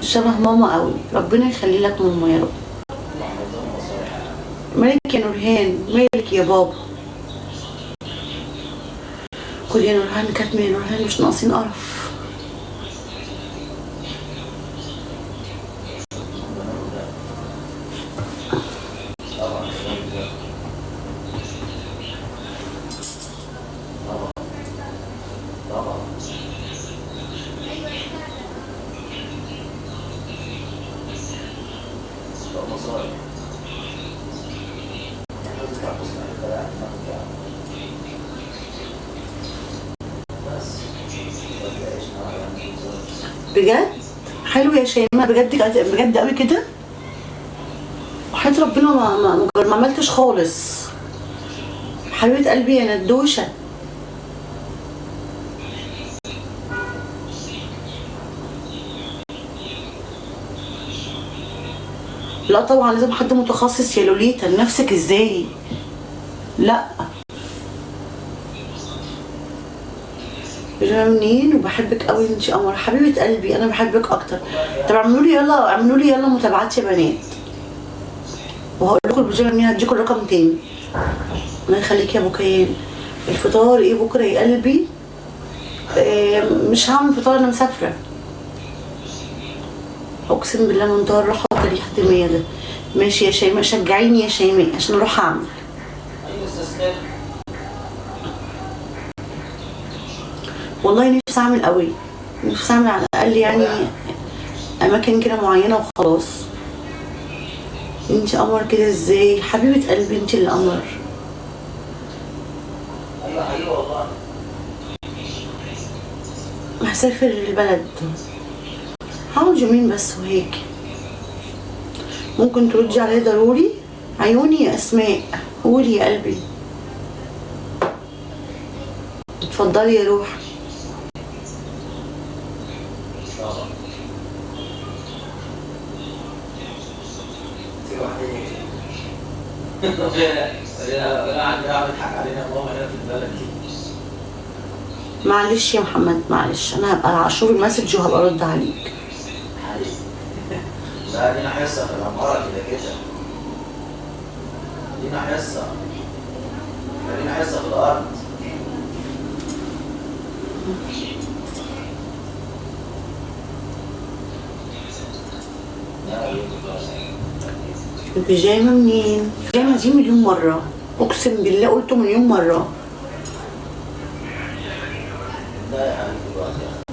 شبه ماما قوي، ربنا يخلي لك ماما يا رب. مالك يا نورهان، مالك يا بابا؟ كل يا نورهان كاتمه يا نورهان، مش ناقصين قرف. بجد حلو يا شيماء، بجد بجد قوي كده. وحياة ربنا ما عملتش خالص. حبيبة قلبي يا ندوشة. لا طبعا لازم حد متخصص يا لوليتا، لنفسك ازاي؟ لا منين، وبحبك قوي انتي قمر حبيبه قلبي، انا بحبك اكتر. طب اعملوا لي يلا، اعملوا لي يلا متابعات يا بنات، وهقول لكم البيجامه منين، هديكم الرقم تاني. الله يخليك يا ابو كيان. الفطار ايه بكره يا قلبي؟ مش هعمل فطار، انا مسافره. اقسم بالله منتهى الراحه والاحتميه ده. ماشي يا شيماء، شجعيني يا شيماء عشان اروح اعمل. والله نفسي اعمل قوي، نفسي اعمل على الاقل يعني اماكن كده معينه وخلاص. انتي قمر كده ازاي حبيبه قلبي، انتي اللي قمر. ايوه حبيبي والله. هسافر البلد، هقعد يومين بس وهيك. ممكن تردي عليه ضروري؟ عيوني يا اسماء، قولي يا قلبي. اتفضلي يا روح. انا عندي بضحك علينا ماما هنا في البلد دي. معلش يا محمد، معلش انا هبقى اشوف المسج وهبقى ارد عليك. لا لينا حصه في العماره كده كده. لينا حصه. لينا حصه في الارض. البيجامه منين؟ البيجامه دي مليون مره، اقسم بالله قلته مليون مره. لا يا حبيبي.